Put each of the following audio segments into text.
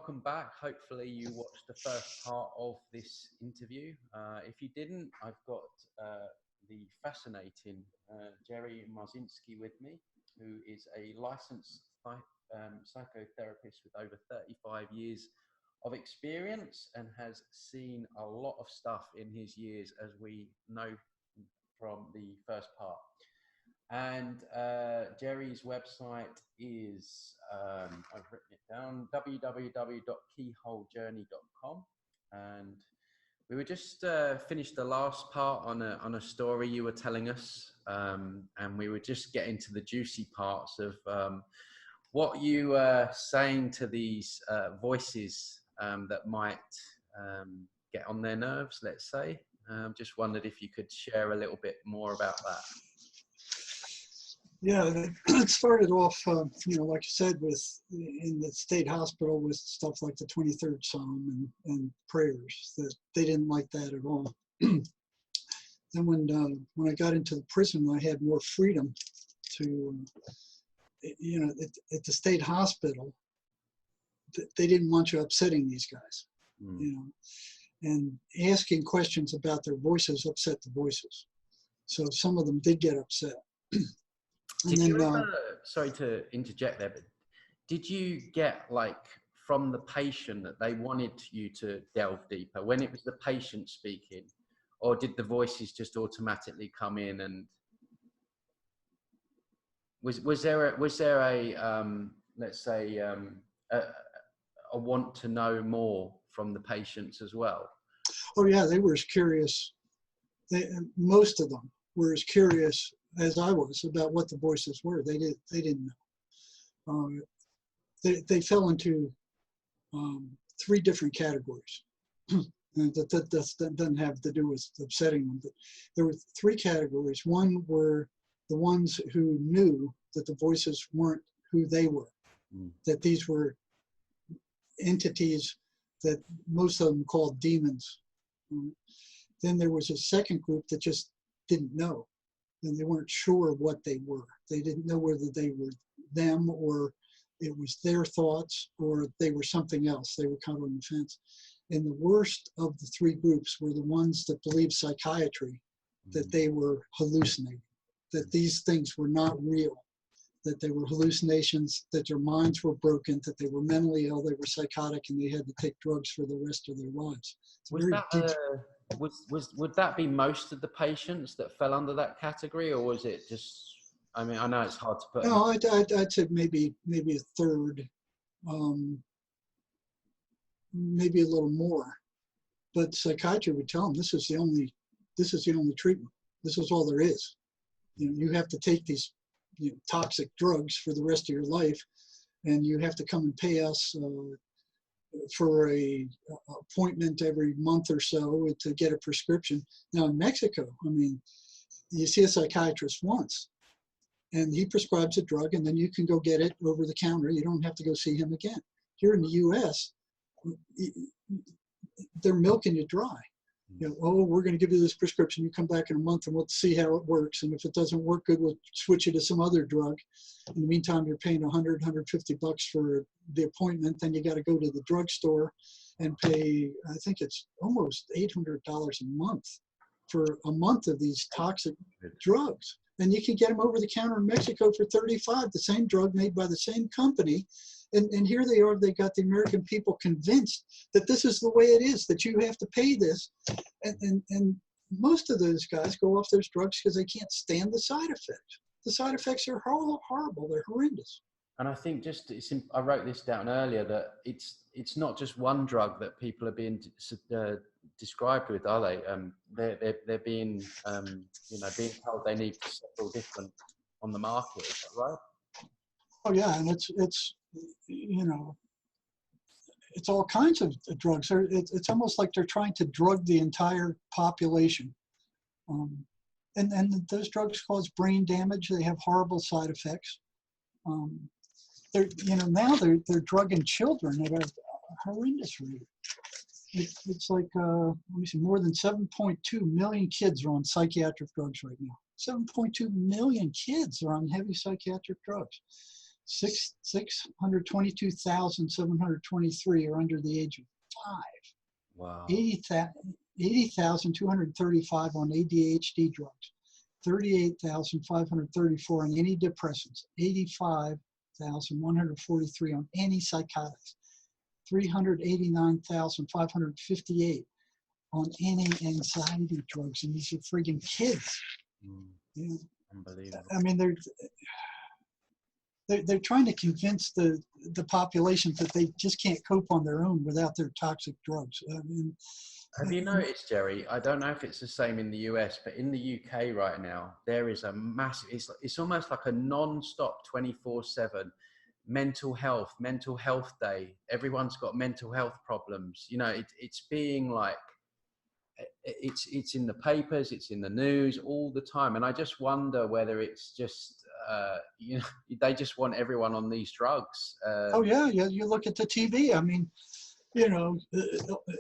welcome back. Hopefully you watched the first part of this interview. If you didn't, I've got the fascinating Jerry Marzinsky with me, who is a licensed psychotherapist with over 35 years of experience and has seen a lot of stuff in his years, as we know from the first part. And Jerry's website is, I've written it down, www.keyholejourney.com. And we were just finished the last part on a story you were telling us, and we were just getting to the juicy parts of what you were saying to these voices that might get on their nerves, let's say. Just wondered if you could share a little bit more about that. Yeah, it started off, you know, like you said, in the state hospital with stuff like the 23rd Psalm and prayers. That they didn't like that at all. Then when I got into the prison, I had more freedom to, you know, at the state hospital, they didn't want you upsetting these guys, you know, and asking questions about their voices upset the voices. So some of them did get upset. Did you ever, sorry to interject there, but did you get, like, from the patient that they wanted you to delve deeper when it was the patient speaking, or did the voices just automatically come in? And was there a let's say a want to know more from the patients as well? Oh yeah, they were as curious. Most of them were as curious as I was about what the voices were. They didn't know. They fell into 3 different categories. that doesn't have to do with upsetting them, but there were 3 categories. One were the ones who knew that the voices weren't who they were, that these were entities that most of them called demons. Then there was a second group that just didn't know, and they weren't sure what they were. They didn't know whether they were them or it was their thoughts or they were something else. They were kind of on the fence. And the worst of the 3 groups were the ones that believed psychiatry, that they were hallucinating, that these things were not real, that they were hallucinations, that their minds were broken, that they were mentally ill, they were psychotic, and they had to take drugs for the rest of their lives. Would that be most of the patients that fell under that category, or was it just, I mean, I know it's hard to put. No, I'd say maybe a third, maybe a little more. But psychiatry would tell them this is the only treatment. This is all there is. You know, you have to take these toxic drugs for the rest of your life, and you have to come and pay us for a appointment every month or so to get a prescription. Now in Mexico, I mean, you see a psychiatrist once and he prescribes a drug and then you can go get it over the counter. You don't have to go see him again. Here in the US, they're milking you dry. You know, oh, we're going to give you this prescription. You come back in a month and we'll see how it works. And if it doesn't work good, we'll switch you to some other drug. In the meantime, you're paying $100, $150 for the appointment. Then you got to go to the drugstore and pay, I think it's almost $800 a month for a month of these toxic drugs. And you can get them over the counter in Mexico for $35, the same drug made by the same company. And here they are, they got the American people convinced that this is the way it is, that you have to pay this. And most of those guys go off those drugs because they can't stand the side effects. The side effects are horrible, they're horrendous. And I think I wrote this down earlier, that it's not just one drug that people are being described with, are they? They're being, being told they need several different on the market, is that right? Oh yeah, and it's it's all kinds of drugs. It's almost like they're trying to drug the entire population. And those drugs cause brain damage. They have horrible side effects. Now they're drugging children at a horrendous rate. It's like, let me see, more than 7.2 million kids are on psychiatric drugs right now. 7.2 million kids are on heavy psychiatric drugs. 622,723 are under the age of 5. Wow. 80,235 on ADHD drugs, 38,534 on antidepressants, 85,143 on antipsychotics, 389,558 on anti-anxiety drugs, and these are friggin' kids. You know, Unbelievable. I mean, they're trying to convince the population that they just can't cope on their own without their toxic drugs. I mean, have you noticed, Jerry? I don't know if it's the same in the US, but in the UK right now, there is a massive, it's almost like a non-stop 24/7 mental health day. Everyone's got mental health problems. You know, it's being like, it's in the papers, it's in the news all the time. And I just wonder whether it's just, you know, they just want everyone on these drugs. Oh yeah, you look at the TV. I mean, you know,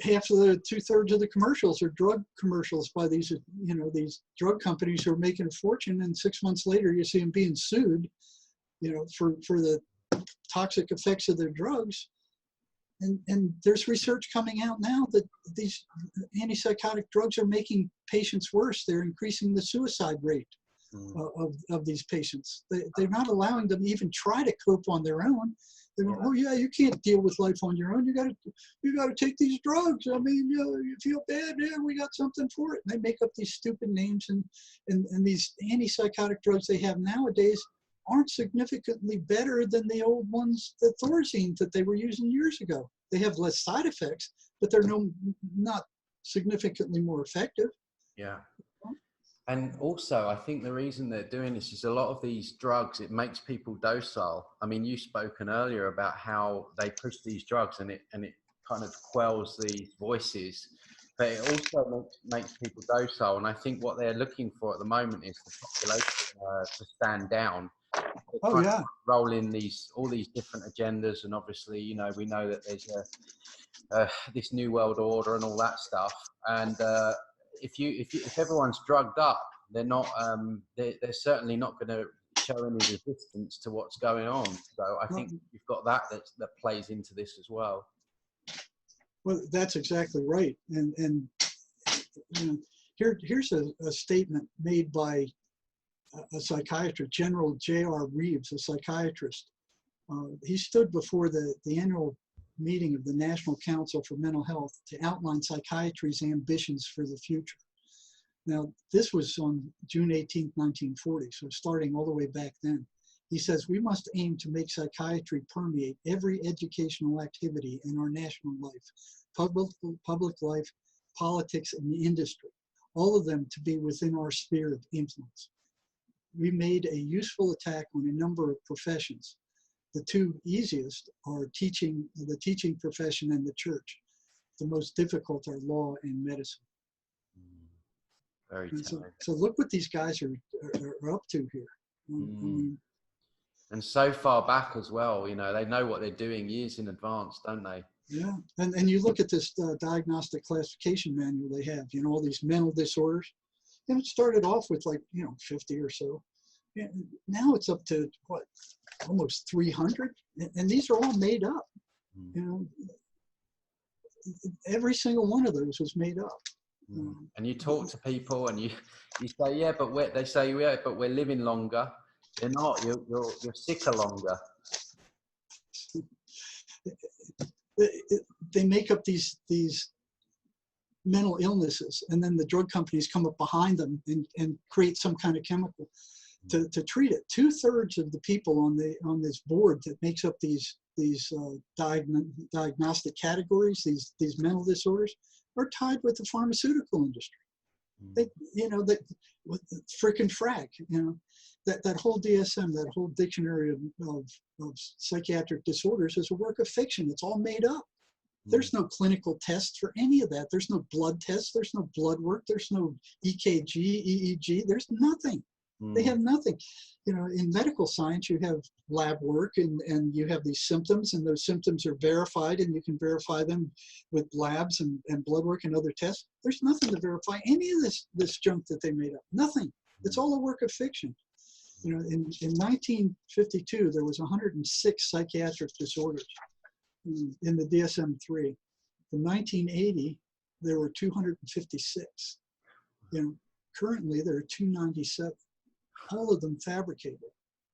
half of the 2/3 of the commercials are drug commercials by these, you know, these drug companies who are making a fortune, and 6 months later you see them being sued, you know, for the toxic effects of their drugs. And there's research coming out now that these antipsychotic drugs are making patients worse. They're increasing the suicide rate of these patients. They're not allowing them to even try to cope on their own. They go, oh yeah, you can't deal with life on your own. You got to take these drugs. I mean, you know, you feel bad, yeah, we got something for it. And they make up these stupid names, and these antipsychotic drugs they have nowadays aren't significantly better than the old ones, the Thorazine that they were using years ago. They have less side effects, but they're not significantly more effective. Yeah. And also, I think the reason they're doing this is a lot of these drugs, it makes people docile. I mean, you've spoken earlier about how they push these drugs and it kind of quells these voices, but it also makes people docile. And I think what they're looking for at the moment is the population to stand down. Oh yeah. Roll in all these different agendas, and obviously, you know, we know that there's this new world order and all that stuff. And if everyone's drugged up, they're not. They're certainly not going to show any resistance to what's going on. So I think you've got that plays into this as well. Well, that's exactly right. And you know, here's a statement made by a psychiatrist, General J.R. Reeves, a psychiatrist. He stood before the annual meeting of the National Council for Mental Health to outline psychiatry's ambitions for the future. Now, this was on June 18, 1940, so starting all the way back then. He says, we must aim to make psychiatry permeate every educational activity in our national life, public life, politics, and industry, all of them to be within our sphere of influence. We made a useful attack on a number of professions. The two easiest are the teaching profession and the church. The most difficult are law and medicine. Very telling. So look what these guys are up to here. And so far back as well, you know, they know what they're doing years in advance, don't they? Yeah, and you look at this diagnostic classification manual they have, you know, all these mental disorders. And it started off with like, you know, 50 or so. And now it's up to what, almost 300, and these are all made up. You know, every single one of those was made up. And you talk to people, and you say, yeah, but we're living longer. They're not. You're sicker longer. They make up these mental illnesses, and then the drug companies come up behind them and create some kind of chemical to treat it. 2/3 of the people on this board that makes up these diagnostic categories, these mental disorders, are tied with the pharmaceutical industry. They, you know, that freaking frack, you know, that whole DSM, that whole dictionary of psychiatric disorders is a work of fiction. It's all made up. There's no clinical tests for any of that. There's no blood tests. There's no blood work. There's no EKG, EEG. There's nothing. They have nothing. You know, in medical science, you have lab work and you have these symptoms, and those symptoms are verified, and you can verify them with labs and blood work and other tests. There's nothing to verify any of this junk that they made up. Nothing. It's all a work of fiction. In 1952, there was 106 psychiatric disorders in the DSM-3. In 1980, there were 256. Currently there are 297. All of them fabricated.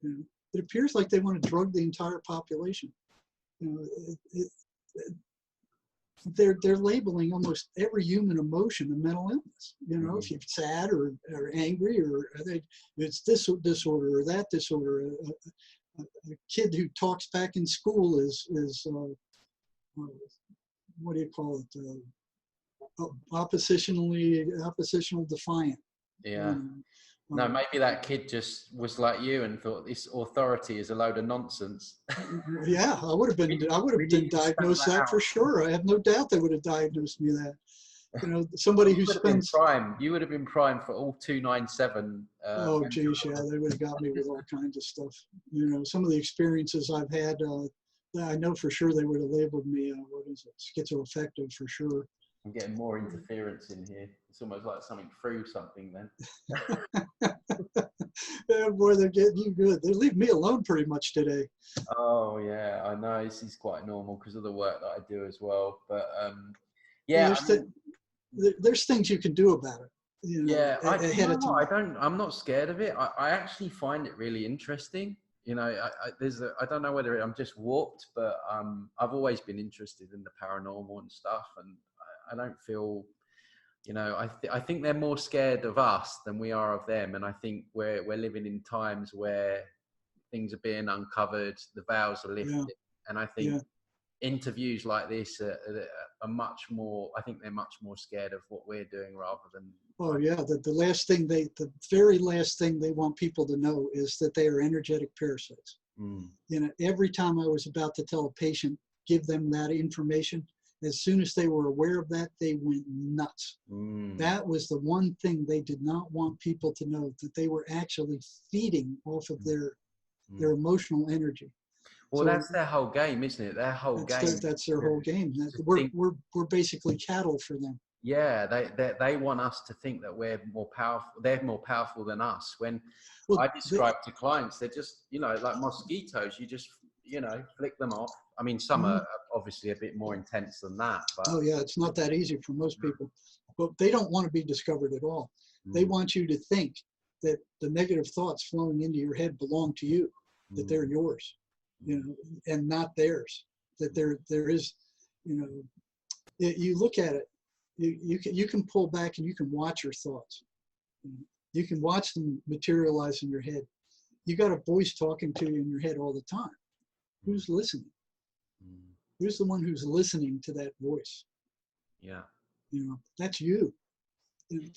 It appears like they want to drug the entire population. They're labeling almost every human emotion a mental illness. If you're sad or angry, or it's this disorder or that disorder. A kid who talks back in school is what do you call it? Oppositional defiant. Yeah. No, maybe that kid just was like you and thought this authority is a load of nonsense. Yeah, I would have been diagnosed that for sure. I have no doubt they would have diagnosed me that. Somebody who spends prime. You would have been primed for all 297. Oh, geez, yeah, they would have got me with all kinds of stuff. Some of the experiences I've had, I know for sure they would have labeled me, schizoaffective for sure. I'm getting more interference in here. It's almost like something through something then. Yeah, boy, they're getting you good. They leave me alone pretty much today. Oh, yeah, I know. This is quite normal because of the work that I do as well. But, yeah. There's things you can do about it. Yeah, ahead of time. I'm not scared of it. I actually find it really interesting. I don't know whether I'm just warped, but I've always been interested in the paranormal and stuff, and I don't feel, I think they're more scared of us than we are of them, and I think we're living in times where things are being uncovered, the veils are lifted, and I think interviews like this are much more. I think they're much more scared of what we're doing rather than. Oh yeah, the very last thing they want people to know is that they are energetic parasites. Every time I was about to tell a patient, give them that information, as soon as they were aware of that, they went nuts. That was the one thing they did not want people to know, that they were actually feeding off of their emotional energy. Well, so that's their whole game, isn't it? Their whole game. That's their whole game. We're basically cattle for them. Yeah, they want us to think that we're more powerful. They're more powerful than us. When I describe to clients, they're just, like mosquitoes. You just, flick them off. I mean, some are obviously a bit more intense than that. But. Oh yeah, it's not that easy for most people. But they don't want to be discovered at all. They want you to think that the negative thoughts flowing into your head belong to you, that they're yours, and not theirs. That there is, you look at it. You can pull back and you can watch your thoughts. You can watch them materialize in your head. You got a voice talking to you in your head all the time. Who's listening? Who's the one who's listening to that voice? Yeah. That's you.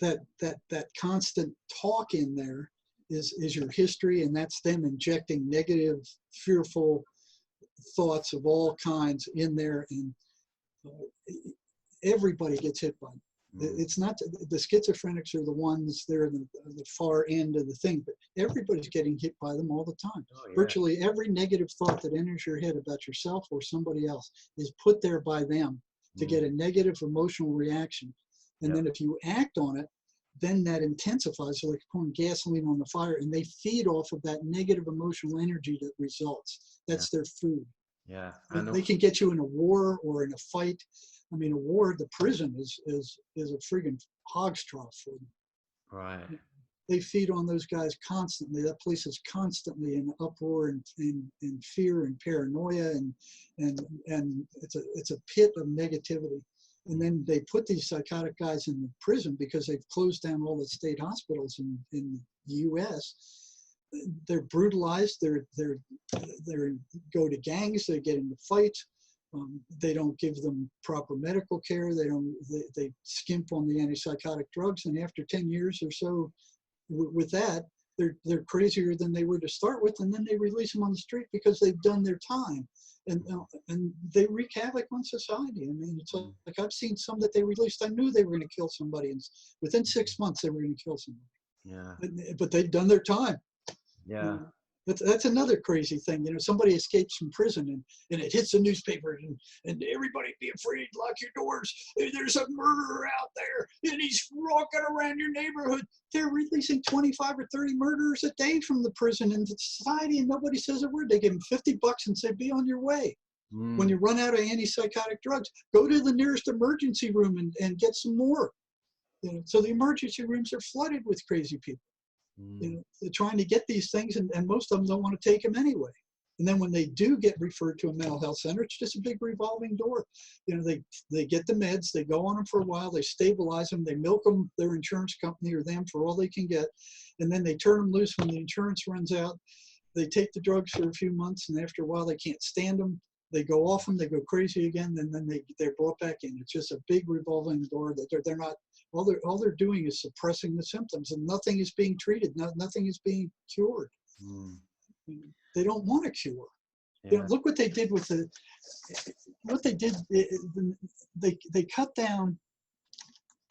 That constant talk in there is your history, and that's them injecting negative, fearful thoughts of all kinds in there, and everybody gets hit by them. It's not the schizophrenics are the ones they're in the far end of the thing, but everybody's getting hit by them all the time. Oh, yeah. Virtually every negative thought that enters your head about yourself or somebody else is put there by them to get a negative emotional reaction. And then if you act on it, then that intensifies. So like pouring gasoline on the fire, and they feed off of that negative emotional energy that results. That's their food. Yeah. They can get you in a war or in a fight. I mean, a war, the prison is a friggin' hog's trough for them. Right. They feed on those guys constantly. That place is constantly in uproar and fear and paranoia, and it's a pit of negativity. And then they put these psychotic guys in the prison because they've closed down all the state hospitals in the U.S. They're brutalized. They're go to gangs. They get into fights. They don't give them proper medical care. They skimp on the antipsychotic drugs, and after 10 years or so, with that, they're crazier than they were to start with, and then they release them on the street because they've done their time, and they wreak havoc on society. I mean, it's like I've seen some that they released. I knew they were going to kill somebody, and within 6 months they were going to kill somebody. Yeah. But they've done their time. Yeah. That's another crazy thing. Somebody escapes from prison and it hits the newspaper and everybody be afraid, lock your doors. There's a murderer out there and he's walking around your neighborhood. They're releasing 25 or 30 murderers a day from the prison into society and nobody says a word. They give them $50 and say, be on your way. When you run out of antipsychotic drugs, go to the nearest emergency room and get some more. So the emergency rooms are flooded with crazy people. They're trying to get these things, and most of them don't want to take them anyway. And then when they do get referred to a mental health center, it's just a big revolving door. They get the meds, they go on them for a while, they stabilize them, they milk them, their insurance company or them for all they can get, and then they turn them loose when the insurance runs out. They take the drugs for a few months, and after a while they can't stand them. They go off them, they go crazy again, and then they're brought back in. It's just a big revolving door that they're not. All they're doing is suppressing the symptoms, and nothing is being treated. Nothing is being cured. They don't want a cure. Yeah. Look what they did with what they did. They cut down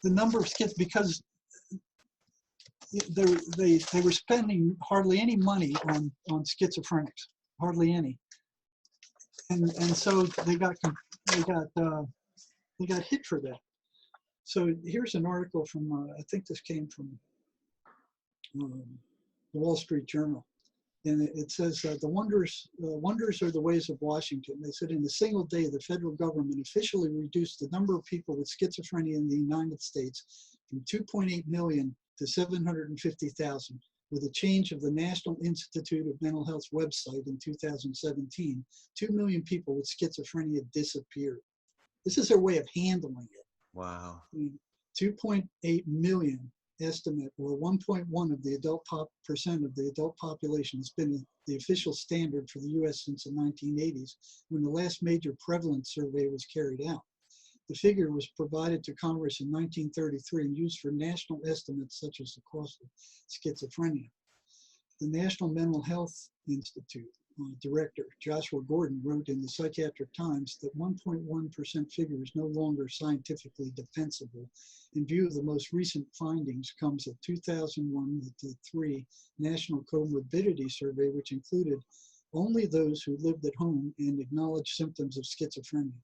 the number of kids because they were spending hardly any money on schizophrenics, hardly any, and so they got hit for that. So here's an article from, I think this came from the Wall Street Journal. And it says, the wonders are the ways of Washington. They said in a single day, the federal government officially reduced the number of people with schizophrenia in the United States from 2.8 million to 750,000. With a change of the National Institute of Mental Health's website in 2017, 2 million people with schizophrenia disappeared. This is their way of handling it. Wow. 2.8 million estimate, or 1.1 of the percent of the adult population has been the official standard for the U.S. since the 1980s, when the last major prevalence survey was carried out. The figure was provided to Congress in 1933 and used for national estimates such as the cost of schizophrenia. The National Mental Health Institute Director Joshua Gordon wrote in the Psychiatric Times that 1.1% figure is no longer scientifically defensible. In view of the most recent findings comes a 2001-3 National Comorbidity Survey, which included only those who lived at home and acknowledged symptoms of schizophrenia.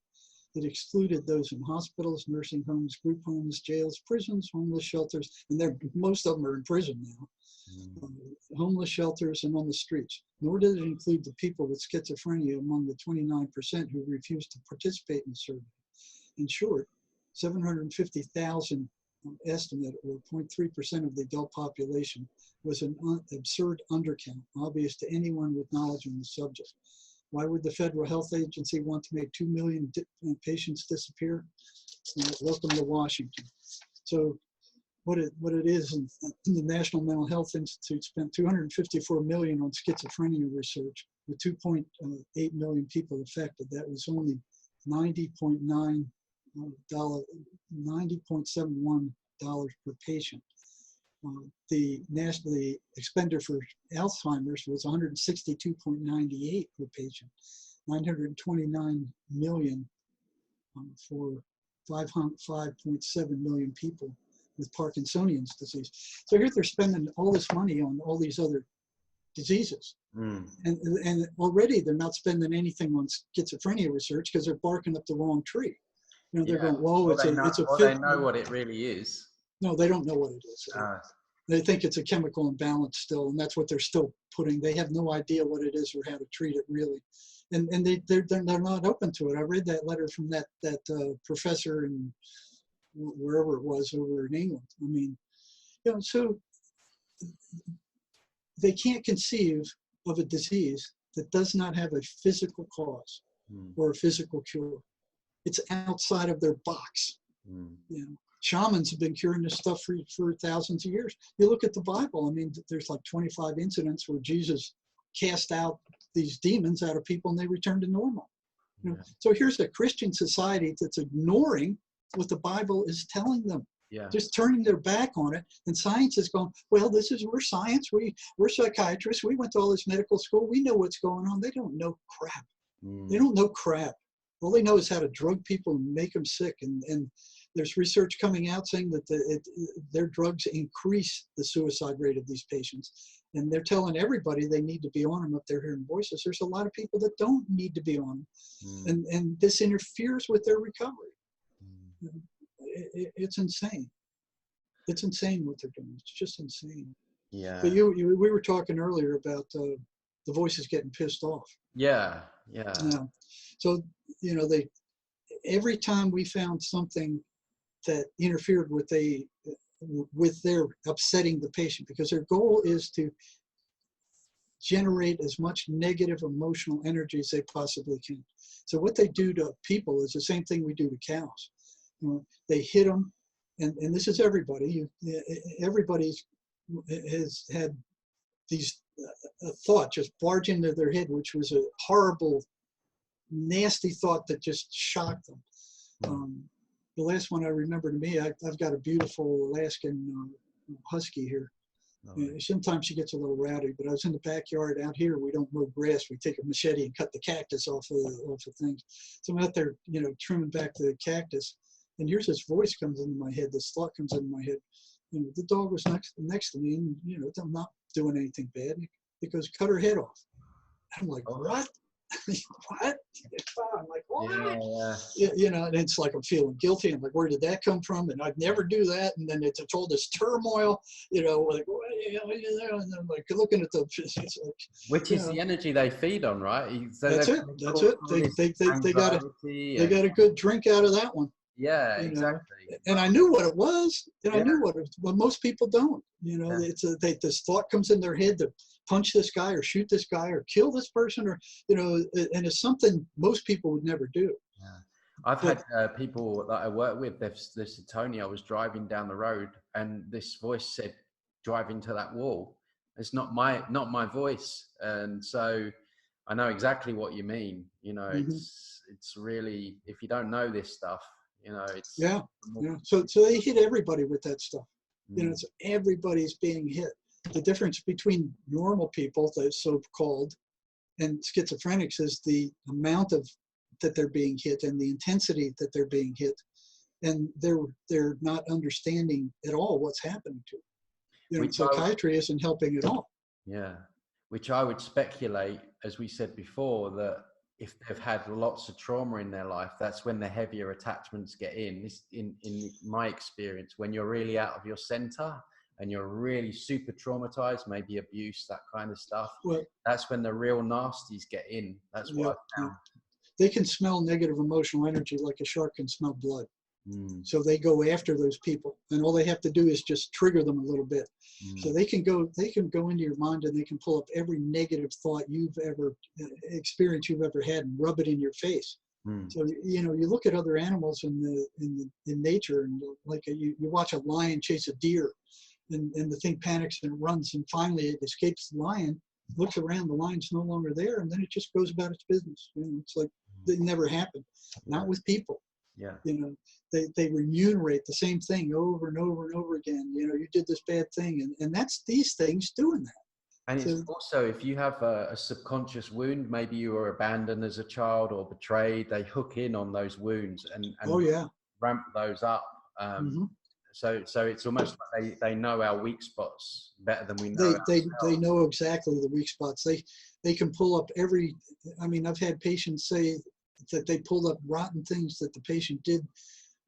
It excluded those in hospitals, nursing homes, group homes, jails, prisons, homeless shelters, and most of them are in prison now. Homeless shelters and on the streets. Nor did it include the people with schizophrenia among the 29% who refused to participate in the survey. In short, 750,000 estimate, or 0.3% of the adult population, was an absurd undercount, obvious to anyone with knowledge on the subject. Why would the Federal Health Agency want to make 2 million patients disappear? Welcome to Washington. So what it is, the National Mental Health Institute spent $254 million on schizophrenia research with 2.8 million people affected. That was only $90.71 per patient. The expenditure for Alzheimer's was 162.98 per patient, 929 million for 5.7 million people with Parkinsonian's disease. So here they're spending all this money on all these other diseases. And already they're not spending anything on schizophrenia research because they're barking up the wrong tree. They're going, whoa, it's a they know what it really is. No, they don't know what it is. They think it's a chemical imbalance still, and that's what they're still putting. They have no idea what it is or how to treat it really, and they're not open to it. I read that letter from that professor in wherever it was over in England. I mean, so they can't conceive of a disease that does not have a physical cause or a physical cure. It's outside of their box. Shamans have been curing this stuff for thousands of years. You look at the Bible, I mean, there's like 25 incidents where Jesus cast out these demons out of people and they returned to normal. So here's a Christian society that's ignoring what the Bible is telling them. Just turning their back on it, and science is going, well, we're science, we're psychiatrists, we went to all this medical school, we know what's going on. They don't know crap. They don't know crap. All they know is how to drug people and make them sick. And there's research coming out saying that their drugs increase the suicide rate of these patients. and they're telling everybody they need to be on them if they're hearing voices. There's a lot of people that don't need to be on them, and this interferes with their recovery. It's insane. It's insane what they're doing. It's just insane. Yeah. But we were talking earlier about the voices getting pissed off. Yeah. So every time we found something that interfered with their upsetting the patient, because their goal is to generate as much negative emotional energy as they possibly can. So what they do to people is the same thing we do to cows. They hit them, and this is everybody. Everybody has had these a thought just barge into their head, which was a horrible, nasty thought that just shocked them. The last one I remember to me, I've got a beautiful Alaskan husky here. Sometimes she gets a little rowdy, but I was in the backyard out here. We don't mow grass. We take a machete and cut the cactus off of things. So I'm out there, trimming back the cactus, and here's this voice comes into my head. This thought comes into my head. The dog was next to me, and I'm not doing anything bad. It goes, cut her head off. I'm like, what? What? I'm like, what? And it's like I'm feeling guilty. I'm like, where did that come from? And I'd never do that. And then it's all this turmoil, like, and I'm like looking at the, it's like, which is the energy they feed on, right? So that's it. They got a good drink out of that one. Yeah, exactly. And I knew what it was, and I knew what it was. Well, most people don't. This thought comes in their head to punch this guy or shoot this guy or kill this person, or and it's something most people would never do. Yeah. I've had people that I work with. This Tony, I was driving down the road, and this voice said, "Drive into that wall." It's not my voice, and so I know exactly what you mean. It's really, if you don't know this stuff. It's So they hit everybody with that stuff. So everybody's being hit. The difference between normal people, the so-called, and schizophrenics is the amount of that they're being hit and the intensity that they're being hit, and they're not understanding at all what's happening to them. Psychiatry isn't helping at all. Yeah, which I would speculate, as we said before, that if they've had lots of trauma in their life, that's when the heavier attachments get in. In my experience, when you're really out of your center and you're really super traumatized, maybe abuse, that kind of stuff, that's when the real nasties get in. That's what I found. They can smell negative emotional energy like a shark can smell blood. So they go after those people, and all they have to do is just trigger them a little bit. So they can go into your mind, and they can pull up every negative thought you've ever experienced, you've ever had, and rub it in your face. So you look at other animals in nature, and like you watch a lion chase a deer, and the thing panics and runs, and finally it escapes the lion, looks around, the lion's no longer there, and then it just goes about its business. It's like it never happened. Not with people. They remunerate the same thing over and over and over again. You did this bad thing, and that's these things doing that. And it's also, if you have a subconscious wound, maybe you were abandoned as a child or betrayed, they hook in on those wounds and ramp those up. So it's almost like they know our weak spots better than we know. They know exactly the weak spots. They can pull up every. I've had patients say that they pulled up rotten things that the patient did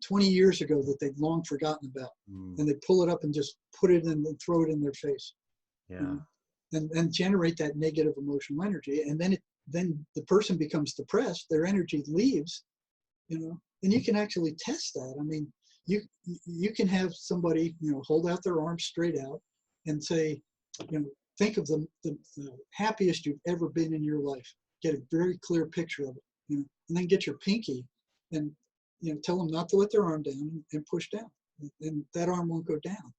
20 years ago that they've long forgotten about, and they pull it up and just put it in and throw it in their face. And generate that negative emotional energy, and then the person becomes depressed. Their energy leaves, and you can actually test that. You can have somebody hold out their arms straight out and say, think of the happiest you've ever been in your life. Get a very clear picture of it, and then get your pinky and tell them not to let their arm down and push down, and that arm won't go down.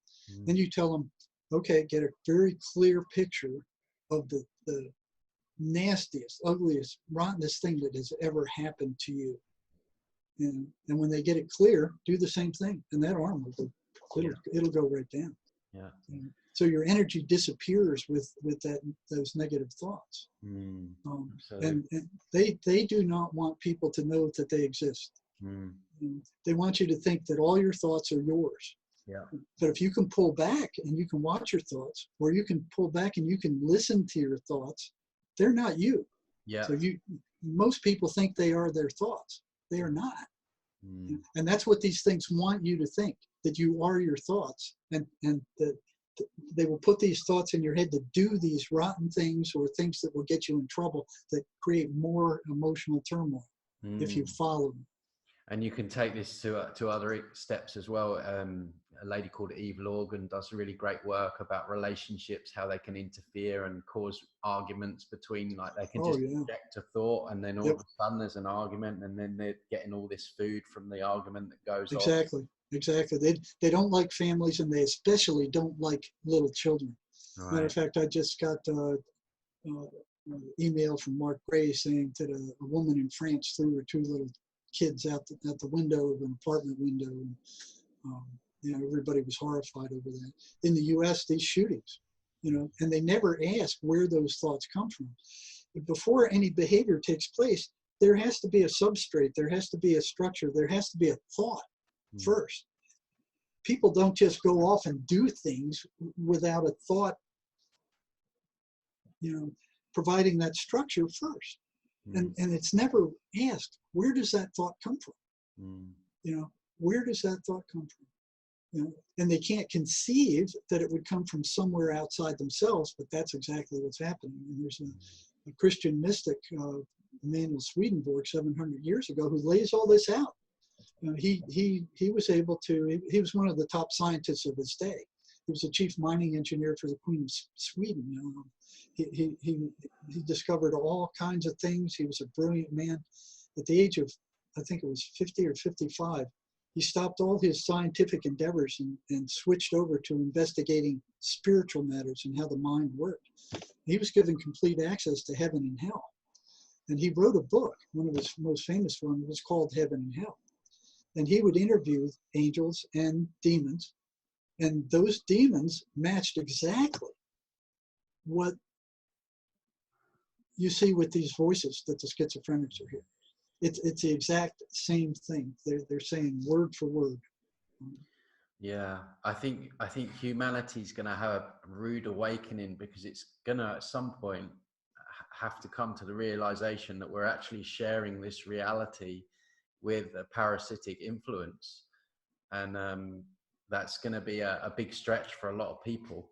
Then you tell them, okay, get a very clear picture of the nastiest, ugliest, rottenest thing that has ever happened to you. And when they get it clear, do the same thing, and that arm will go, it'll go right down. So your energy disappears with those negative thoughts. And they do not want people to know that they exist. They want you to think that all your thoughts are yours. Yeah. But if you can pull back and you can watch your thoughts, or you can pull back and you can listen to your thoughts, they're not you. Yeah. So most people think they are their thoughts. They are not. Mm. And that's what these things want you to think, that you are your thoughts, and that they will put these thoughts in your head to do these rotten things or things that will get you in trouble, that create more emotional turmoil if you follow them. And you can take this to other steps as well. A lady called Eve Lorgan does really great work about relationships, how they can interfere and cause arguments between, like they can just project a thought, and then all of a sudden there's an argument, and then they're getting all this food from the argument that goes on. Exactly. They don't like families, and they especially don't like little children. Right. Matter of fact, I just got an email from Mark Gray saying that a woman in France threw her 2 little kids out at the window of an apartment window, and everybody was horrified over that. In the U.S., these shootings, and they never ask where those thoughts come from. But before any behavior takes place, there has to be a substrate, there has to be a structure, there has to be a thought first. People don't just go off and do things without a thought, providing that structure first. And it's never asked, where does that thought come from? Where does that thought come from? And they can't conceive that it would come from somewhere outside themselves, but that's exactly what's happening. And there's a Christian mystic, Emanuel Swedenborg, 700 years ago, who lays all this out. He was able to, he was one of the top scientists of his day. He was the chief mining engineer for the Queen of Sweden. He discovered all kinds of things. He was a brilliant man. At the age of, I think it was 50 or 55, he stopped all his scientific endeavors and switched over to investigating spiritual matters and how the mind worked. He was given complete access to heaven and hell. And he wrote a book, one of his most famous ones was called Heaven and Hell. And he would interview angels and demons, and those demons matched exactly what you see with these voices that the schizophrenics are hearing. It's the exact same thing. They're saying word for word. Yeah, I think humanity's going to have a rude awakening, because it's going to at some point have to come to the realization that we're actually sharing this reality with a parasitic influence, and that's going to be a big stretch for a lot of people.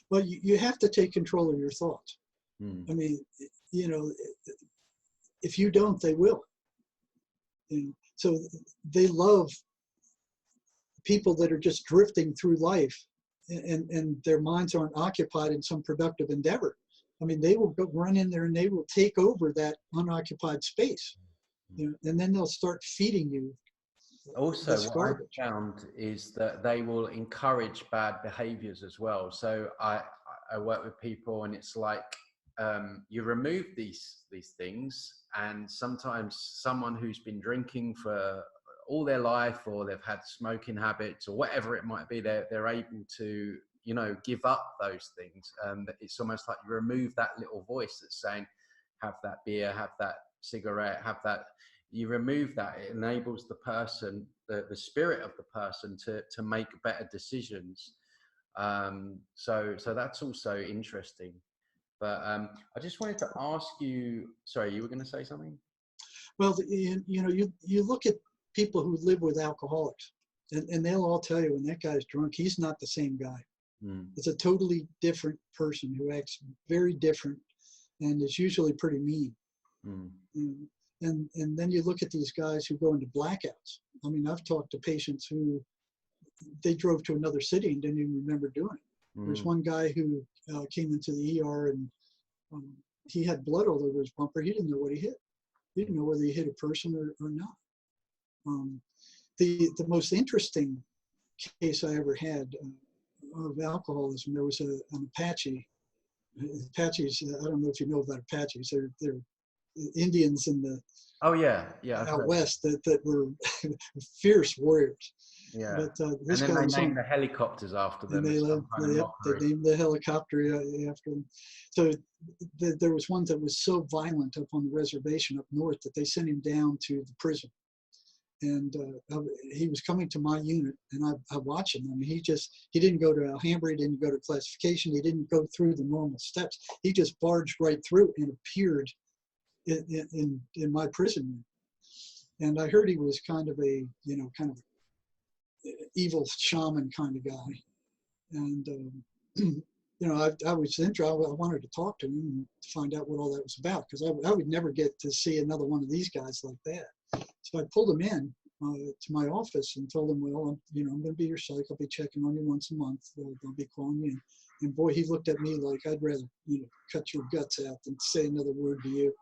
Well, you have to take control of your thoughts. I mean, if you don't, they will. So they love people that are just drifting through life, and their minds aren't occupied in some productive endeavor. I mean, they will go run in there and they will take over that unoccupied space, and then they'll start feeding you. Also, what I've found is that they will encourage bad behaviors as well. So I work with people, and it's like you remove these things, and sometimes someone who's been drinking for all their life, or they've had smoking habits, or whatever it might be, they're able to give up those things. It's almost like you remove that little voice that's saying, have that beer, have that cigarette, have that. You remove that, it enables the person, the spirit of the person to make better decisions. So that's also interesting. But I just wanted to ask you, sorry, you were going to say something? Well, you look at people who live with alcoholics, and they'll all tell you, when that guy's drunk, he's not the same guy. It's a totally different person who acts very different and is usually pretty mean. And then you look at these guys who go into blackouts. I mean, I've talked to patients who they drove to another city and didn't even remember doing it. There's one guy who came into the ER, and he had blood all over his bumper. He didn't know what he hit. He didn't know whether he hit a person or not. The most interesting case I ever had of alcoholism, there was an Apache. Apaches, I don't know if you know about Apaches. They're Indians in the out west that were fierce warriors. Yeah. But this and then guy they named the helicopters after them. They named the helicopter after them. So there was one that was so violent up on the reservation up north that they sent him down to the prison. and he was coming to my unit, and I watched him. I mean, he didn't go to Alhambra, he didn't go to classification, he didn't go through the normal steps. He just barged right through and appeared in my prison unit. And I heard he was kind of a, kind of evil shaman kind of guy. And, I was interested. I wanted to talk to him and find out what all that was about, because I would never get to see another one of these guys like that. So I pulled him in to my office and told him, well, I'm going to be your psych. I'll be checking on you once a month. I'll be calling you in. And boy, he looked at me like I'd rather, cut your guts out than say another word to you.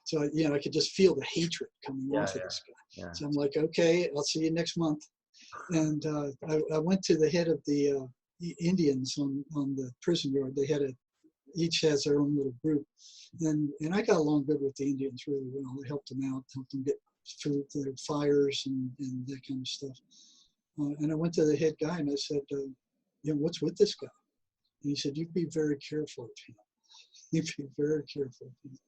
So, I could just feel the hatred coming off of this guy. Yeah. So I'm like, okay, I'll see you next month. And I went to the head of the Indians on the prison yard. They had each has their own little group. And I got along good with the Indians really well. I helped them out, helped them get food, their fires and that kind of stuff. And I went to the head guy and I said, what's with this guy? And he said, you be very careful of him. You be very careful of him.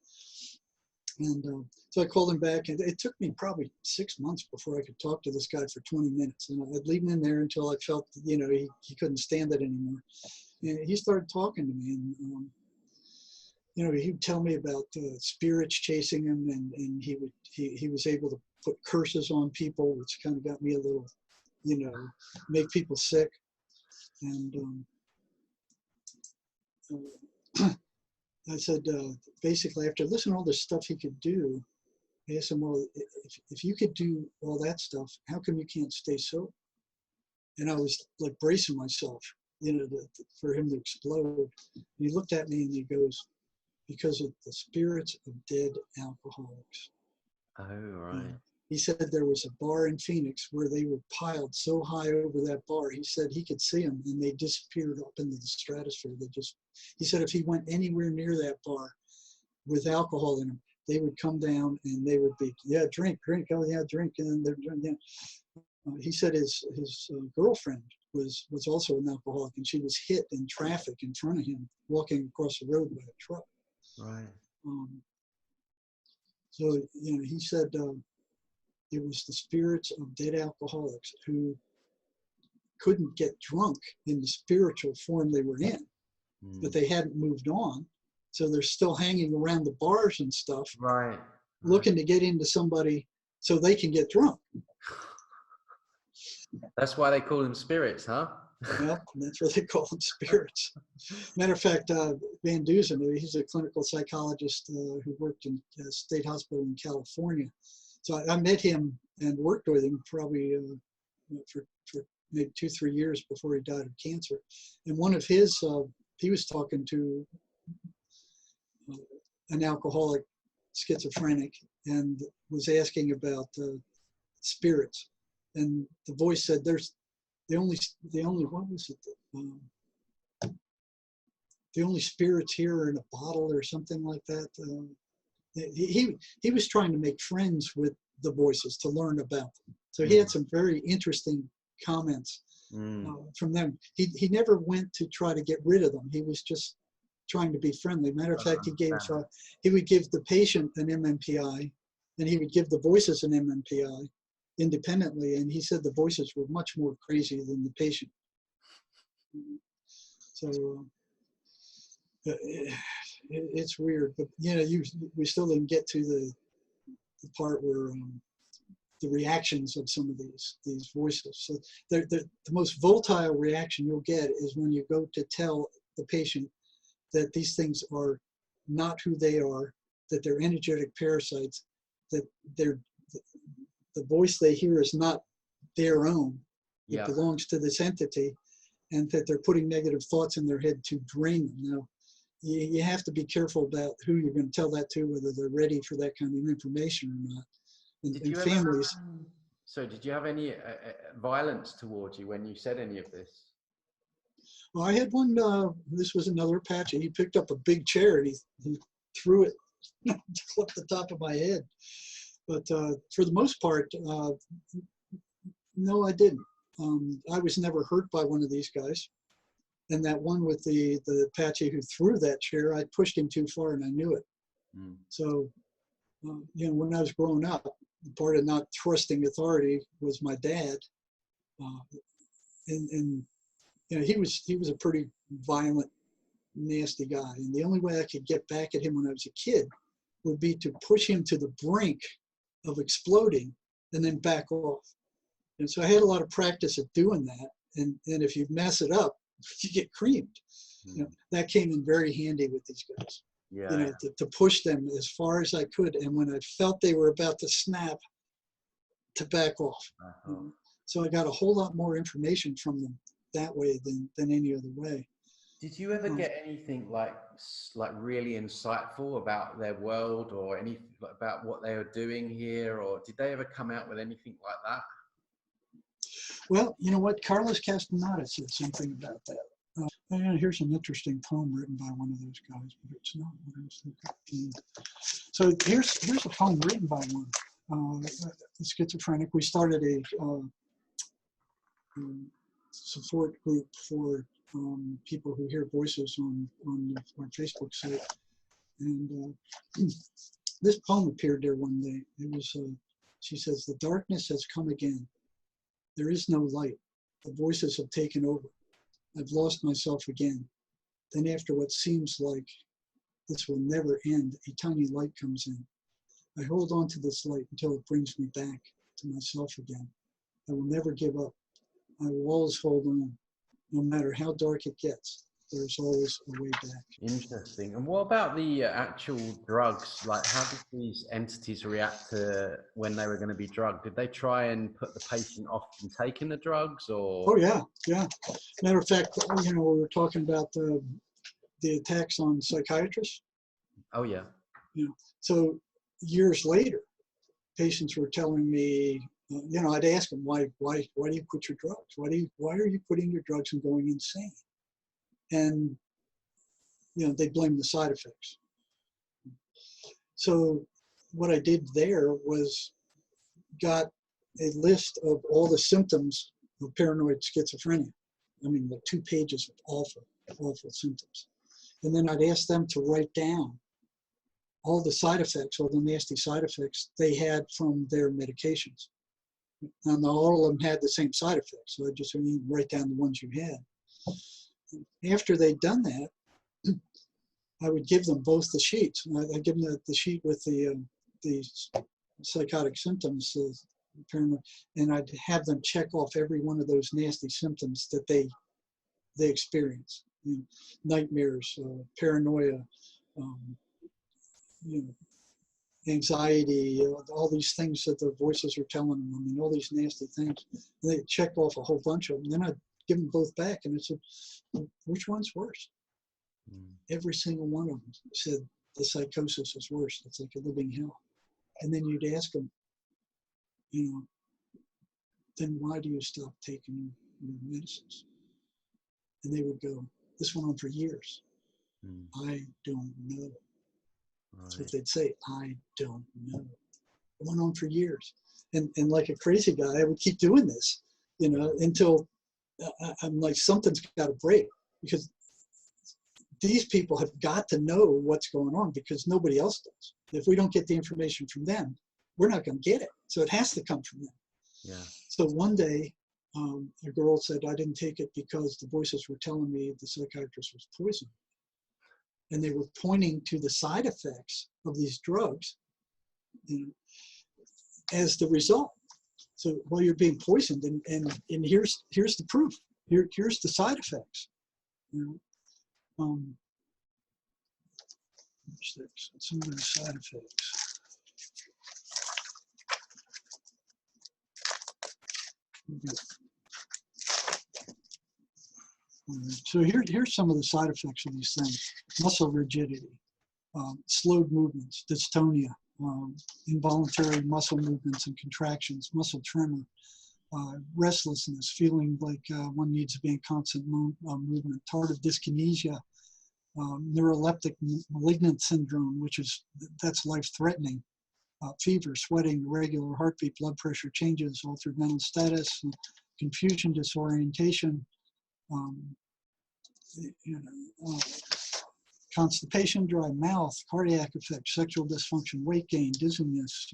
And so I called him back, and it took me probably 6 months before I could talk to this guy for 20 minutes. And I'd leave him in there until I felt, he couldn't stand it anymore. And he started talking to me, and he would tell me about spirits chasing him, and he was able to put curses on people, which kind of got me a little, make people sick. And I said, basically, after listening to all the stuff he could do, I asked him, well, if you could do all that stuff, how come you can't stay sober? And I was like bracing myself, for him to explode. And he looked at me and he goes, because of the spirits of dead alcoholics. Oh, right. He said there was a bar in Phoenix where they were piled so high over that bar. He said he could see them and they disappeared up into the stratosphere. He said if he went anywhere near that bar with alcohol in them, they would come down and they would be, yeah, drink, oh yeah, drink, and they're drinking. He said his girlfriend was also an alcoholic, and she was hit in traffic in front of him walking across the road by a truck. Right. So he said it was the spirits of dead alcoholics who couldn't get drunk in the spiritual form they were in, but they hadn't moved on. So they're still hanging around the bars and stuff, right, looking to get into somebody so they can get drunk. That's why they call them spirits, huh? Well, that's what they call them, spirits. Matter of fact, Van Dusen, he's a clinical psychologist who worked in a state hospital in California. So I met him and worked with him probably for maybe 2-3 years before he died of cancer. And one of his, he was talking to an alcoholic schizophrenic and was asking about spirits. And the voice said, "There's the only what was it? The only spirits here are in a bottle or something like that." He was trying to make friends with the voices to learn about them. So he had some very interesting comments from them. He never went to try to get rid of them. He was just trying to be friendly. Matter of fact, he would give the patient an MMPI, and he would give the voices an MMPI independently. And he said the voices were much more crazy than the patient. So it's weird, but we still didn't get to the part where the reactions of some of these voices. So the most volatile reaction you'll get is when you go to tell the patient that these things are not who they are, that they're energetic parasites, that the voice they hear is not their own. It belongs to this entity, and that they're putting negative thoughts in their head to drain them. Now, you have to be careful about who you're going to tell that to, whether they're ready for that kind of information or not. And families. Did you have any violence towards you when you said any of this? Well, I had one, this was another Apache. He picked up a big chair and he threw it up the top of my head. But for the most part, no, I didn't. I was never hurt by one of these guys. And that one with the Apache who threw that chair, I pushed him too far and I knew it. So, when I was growing up, part of not trusting authority was my dad, and you know, he was a pretty violent, nasty guy, and the only way I could get back at him when I was a kid would be to push him to the brink of exploding and then back off. And so I had a lot of practice at doing that, and if you mess it up, you get creamed. You know, that came in very handy with these guys. Yeah. You know, to push them as far as I could, and when I felt they were about to snap, to back off. So I got a whole lot more information from them that way than any other way. Did you ever get anything like really insightful about their world, or anything about what they were doing here, or did they ever come out with anything like that? Well, you know what, Carlos Castaneda said something about that. And here's an interesting poem written by one of those guys, but it's not what I was thinking. So here's a poem written by one, a schizophrenic. We started a support group for people who hear voices on our Facebook site, and this poem appeared there one day. It was, she says, "The darkness has come again. There is no light. The voices have taken over. I've lost myself again. Then after what seems like this will never end, a tiny light comes in. I hold on to this light until it brings me back to myself again. I will never give up. I will always hold on. No matter how dark it gets, there's always a way back." Interesting. And what about the actual drugs? Like, how did these entities react to when they were going to be drugged? Did they try and put the patient off from taking the drugs, or? Oh yeah, yeah. Matter of fact, you know, we were talking about the attacks on psychiatrists. Oh yeah. You know, so years later, patients were telling me, you know, I'd ask them, why do you quit your drugs? Why are you quitting your drugs and going insane? And you know, they blame the side effects. So what I did there was got a list of all the symptoms of paranoid schizophrenia. I mean, like 2 pages of awful symptoms. And then I'd ask them to write down all the side effects, all the nasty side effects they had from their medications. And all of them had the same side effects. So I just write down the ones you had. After they'd done that, I would give them both the sheets. I'd give them the sheet with the psychotic symptoms, paranoid, and I'd have them check off every one of those nasty symptoms that they experience. You know, nightmares, paranoia, you know, anxiety, all these things that the voices are telling them. I mean, all these nasty things. And they checked off a whole bunch of them. Then I'd give them both back, and I said, which one's worse? Every single one of them said the psychosis is worse. It's like a living hell. And then you'd ask them, you know, then why do you stop taking your medicines? And they would go, this went on for years. I don't know. That's what they'd say. I don't know. It went on for years. And like a crazy guy, I would keep doing this, you know, until I'm like, something's got to break, because these people have got to know what's going on, because nobody else does. If we don't get the information from them, we're not going to get it. So it has to come from them. Yeah. So one day, a girl said, I didn't take it because the voices were telling me the psychiatrist was poisoned. And they were pointing to the side effects of these drugs, you know, as the result. So, well, you're being poisoned, and here's the proof. Here's the side effects. You know, some of the side effects. So here's some of the side effects of these things: muscle rigidity, slowed movements, dystonia, involuntary muscle movements and contractions, muscle tremor, restlessness, feeling like one needs to be in constant movement, tardive dyskinesia, neuroleptic malignant syndrome, that's life-threatening, fever, sweating, irregular heartbeat, blood pressure changes, altered mental status, confusion, disorientation, constipation, dry mouth, cardiac effects, sexual dysfunction, weight gain, dizziness,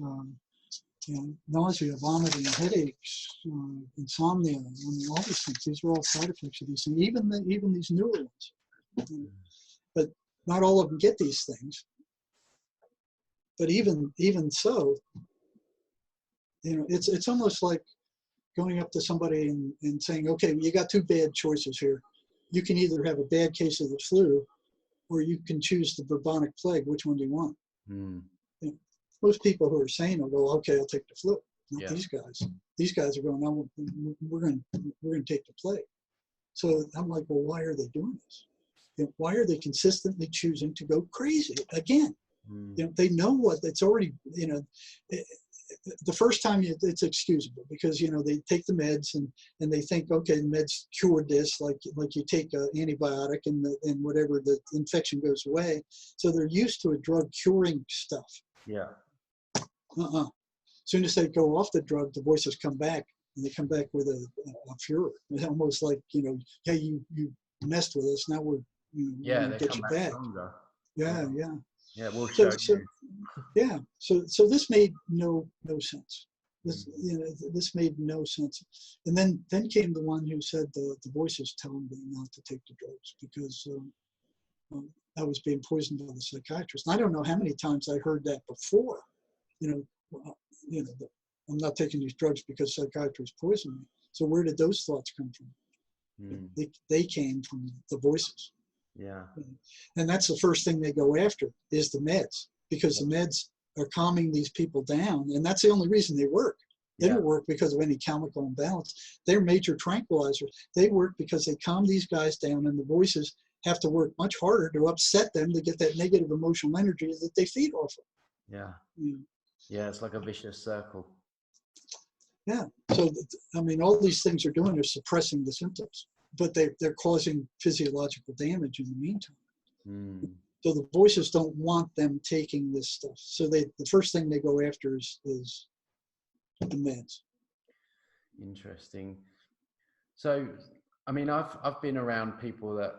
nausea, vomiting, headaches, insomnia, all these things. These are all side effects of these things, even these newer ones. But not all of them get these things. But even so, it's almost like going up to somebody and saying, okay, you got two bad choices here. You can either have a bad case of the flu, or you can choose the bubonic plague. Which one do you want? Most people who are sane will go, okay, I'll take the flu. Not these guys. These guys are going, no, we're going to take the plague. So I'm like, well, why are they doing this? Why are they consistently choosing to go crazy again? They know what it's already. The first time it's excusable because they take the meds and they think, okay, the meds cured this, like you take an antibiotic and whatever, the infection goes away. So they're used to a drug curing stuff. Yeah. As soon as they go off the drug, the voices come back, and they come back with a furor. It's almost like, hey, you messed with us. Now we're they get come you back back. stronger. Yeah. Yeah, we'll show you. Yeah. So this made no sense. This made no sense. And then came the one who said the voices telling me not to take the drugs because I was being poisoned by the psychiatrist. And I don't know how many times I heard that before. I'm not taking these drugs because psychiatrists poisoned me. So where did those thoughts come from? They came from the voices. Yeah. And that's the first thing they go after is the meds, because the meds are calming these people down, and that's the only reason they work. They don't work because of any chemical imbalance. They're major tranquilizers. They work because they calm these guys down, and the voices have to work much harder to upset them to get that negative emotional energy that they feed off of. Yeah, it's like a vicious circle. Yeah. So, all these things are doing is suppressing the symptoms, but they're causing physiological damage in the meantime. So the voices don't want them taking this stuff. So the first thing they go after is the meds. Interesting. So, I've been around people that,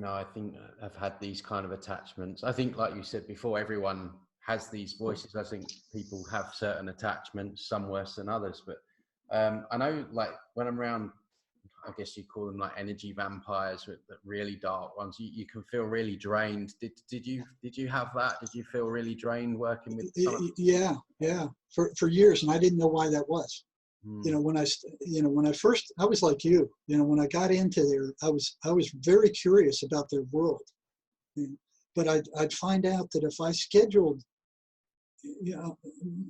I think have had these kind of attachments. I think, like you said before, everyone has these voices. I think people have certain attachments, some worse than others. But I know, like, when I'm around, I guess you call them like energy vampires, the really dark ones, you can feel really drained. Did you have that? Did you feel really drained working with someone? Yeah. For years, and I didn't know why that was. When I first, I was like you. When I got into there, I was very curious about their world. But I'd find out that if I scheduled,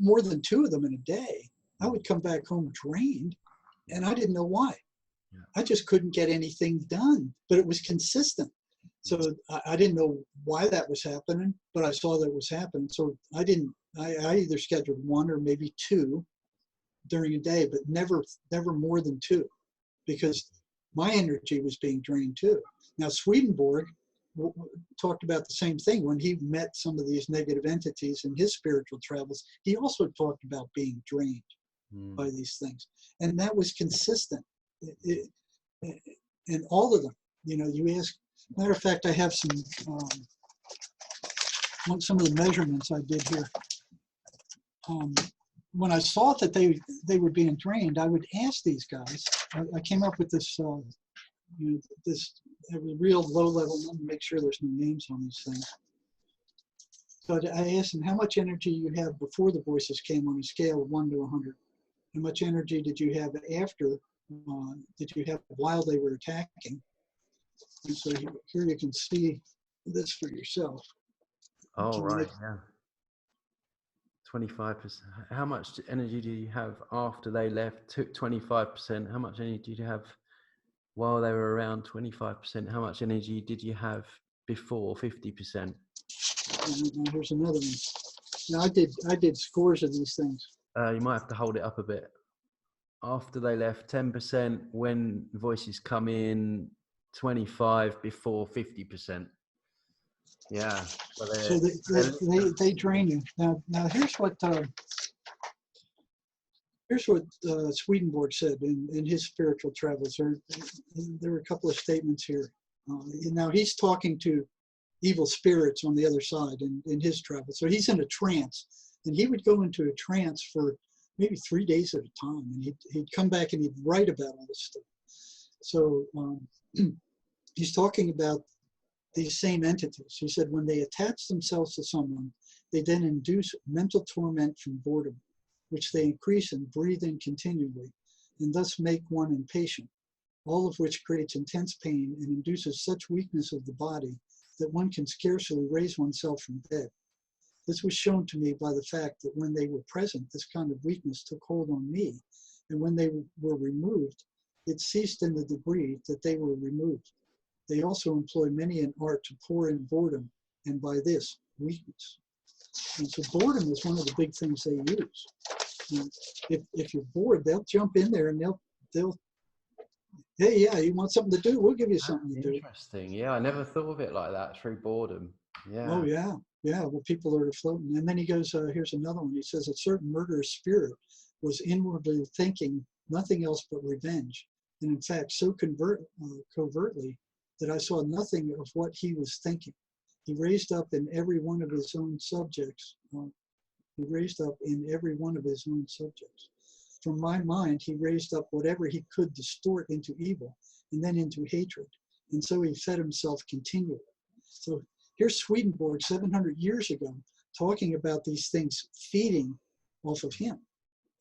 more than 2 of them in a day, I would come back home drained, and I didn't know why. I just couldn't get anything done, but it was consistent. So I didn't know why that was happening, but I saw that it was happening. So I either scheduled 1 or maybe 2 during a day, but never more than 2, because my energy was being drained too. Now, Swedenborg talked about the same thing when he met some of these negative entities in his spiritual travels. He also talked about being drained by these things, and that was consistent. And all of them, you ask. Matter of fact, I have some of the measurements I did here. When I saw that they were being drained, I would ask these guys. I came up with this this real low level number, make sure there's no names on these things. So I asked them, how much energy you have before the voices came on a scale of 1 to 100? How much energy did you have after? Did you have while they were attacking? And so here you can see this for yourself. Oh, right, yeah. 25%. How much energy do you have after they left? 25%. How much energy did you have while they were around? 25%. How much energy did you have before? 50%. And here's another one. Now I did scores of these things. You might have to hold it up a bit. After they left, 10%. When voices come in, 25%. Before, 50%. Yeah. So they drain you. Now here's what Swedenborg said in his spiritual travels. There were a couple of statements here. Now he's talking to evil spirits on the other side in his travel. So he's in a trance. And he would go into a trance for maybe 3 days at a time. And he'd come back and he'd write about all this stuff. So he's talking about these same entities. He said, when they attach themselves to someone, they then induce mental torment from boredom, which they increase and breathe in continually, and thus make one impatient, all of which creates intense pain and induces such weakness of the body that one can scarcely raise oneself from bed. This was shown to me by the fact that when they were present, this kind of weakness took hold on me, and when they were removed, it ceased in the degree that they were removed. They also employ many an art to pour in boredom, and by this, weakness. And so boredom is one of the big things they use. And if you're bored, they'll jump in there and they'll hey, yeah, you want something to do? We'll give you something to do. Interesting. Yeah, I never thought of it like that, through boredom. Yeah. Oh, yeah. Yeah, well, people are floating. And then he goes, here's another one. He says, a certain murderous spirit was inwardly thinking nothing else but revenge. And in fact, so covertly that I saw nothing of what he was thinking. He raised up in every one of his own subjects. From my mind, he raised up whatever he could distort into evil and then into hatred. And so he fed himself continually. So here's Swedenborg 700 years ago talking about these things feeding off of him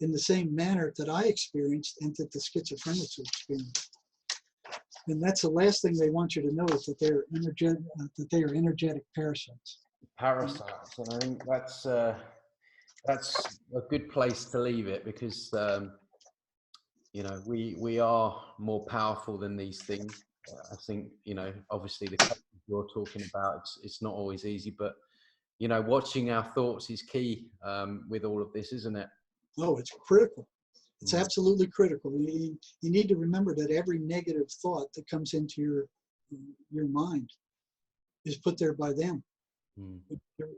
in the same manner that I experienced and that the schizophrenics experienced. And that's the last thing they want you to know, is that they are energetic parasites. Parasites, and I think that's a good place to leave it, because you know, we are more powerful than these things. I think, you know, obviously the cases you're talking about, it's not always easy, but you know, watching our thoughts is key with all of this, isn't it? Oh, it's critical. It's absolutely critical. You need to remember that every negative thought that comes into your mind is put there by them.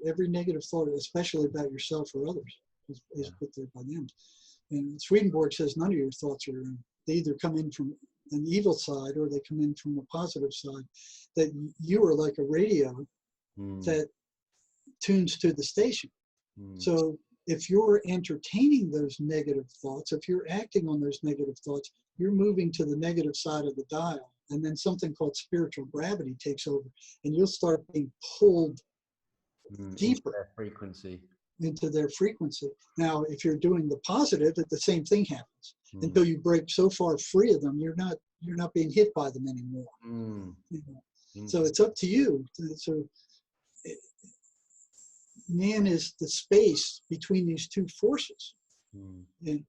Every negative thought, especially about yourself or others, is put there by them. And Swedenborg says none of your thoughts are, they either come in from an evil side or they come in from a positive side. That you are like a radio that tunes to the station. So if you're entertaining those negative thoughts, if you're acting on those negative thoughts, you're moving to the negative side of the dial. And then something called spiritual gravity takes over, and you'll start being pulled deeper into their frequency. Now, if you're doing the positive, the same thing happens. Until you break so far free of them, you're not being hit by them anymore. You know? So it's up to you. So man is the space between these two forces, and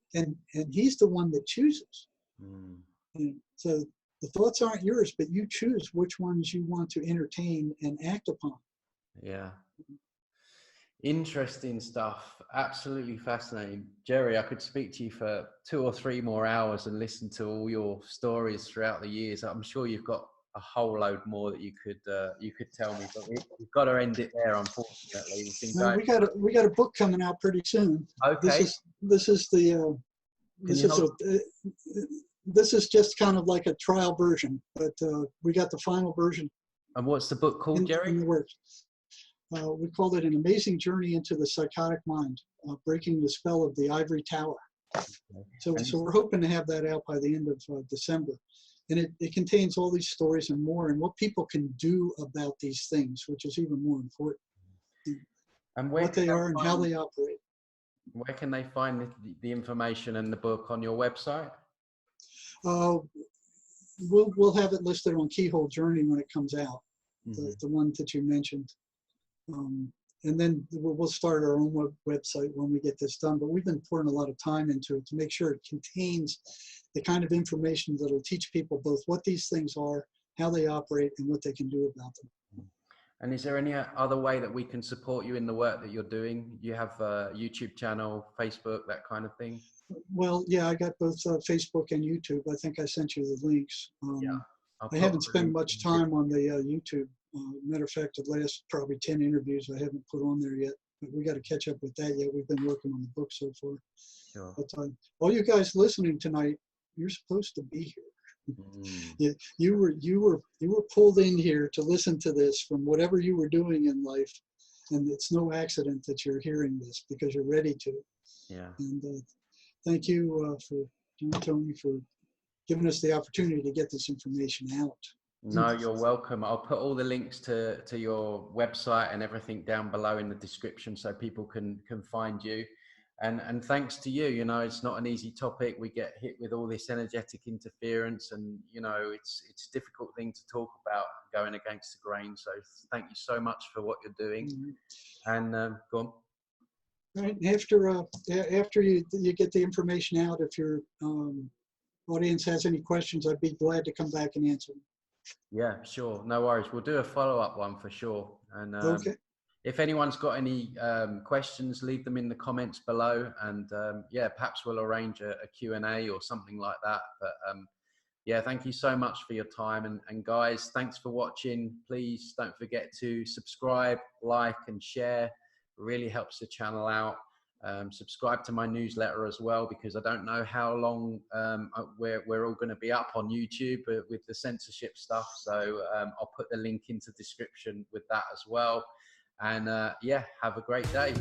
he's the one that chooses. And so the thoughts aren't yours, but you choose which ones you want to entertain and act upon. Yeah. Interesting stuff. Absolutely fascinating. Jerry, I could speak to you for 2 or 3 more hours and listen to all your stories throughout the years. I'm sure you've got a whole load more that you could tell me, but we've got to end it there, unfortunately. No, we got a book coming out pretty soon. Okay. This is just kind of like a trial version, but we got the final version. And what's the book called, Jerry? In the works. We called it An Amazing Journey into the Psychotic Mind, Breaking the Spell of the Ivory Tower. So we're hoping to have that out by the end of December. And it contains all these stories and more, and what people can do about these things, which is even more important. And what they are and how they operate. Where can they find the information and the book? On your website? We'll have it listed on Keyhole Journey when it comes out, the one that you mentioned. And then we'll start our own website when we get this done. But we've been pouring a lot of time into it to make sure it contains the kind of information that will teach people both what these things are, how they operate, and what they can do about them. And is there any other way that we can support you in the work that you're doing? You have a YouTube channel, Facebook, that kind of thing? Well, yeah, I got both Facebook and YouTube. I think I sent you the links. I haven't spent much time on the YouTube. Matter of fact, the last probably 10 interviews I haven't put on there yet, but we got to catch up with that yet. We've been working on the book so far. Sure. But all you guys listening tonight, you're supposed to be here. You were pulled in here to listen to this from whatever you were doing in life, And it's no accident that you're hearing this, because you're ready to. Yeah. And thank you for Tony for giving us the opportunity to get this information out. No, you're welcome. I'll put all the links to your website and everything down below in the description so people can find you. And thanks to you, you know, it's not an easy topic. We get hit with all this energetic interference, and you know, it's a difficult thing to talk about, going against the grain. So thank you so much for what you're doing. And go on. Right. After you get the information out, if your audience has any questions, I'd be glad to come back and answer them. Yeah, sure. No worries. We'll do a follow-up one for sure. And Okay. if anyone's got any questions, leave them in the comments below. And yeah, perhaps we'll arrange a Q&A or something like that. But yeah, thank you so much for your time. And guys, thanks for watching. Please don't forget to subscribe, like, and share. It really helps the channel out. Subscribe to my newsletter as well, because I don't know how long we're all going to be up on YouTube with the censorship stuff. So I'll put the link into the description with that as well. And yeah, have a great day.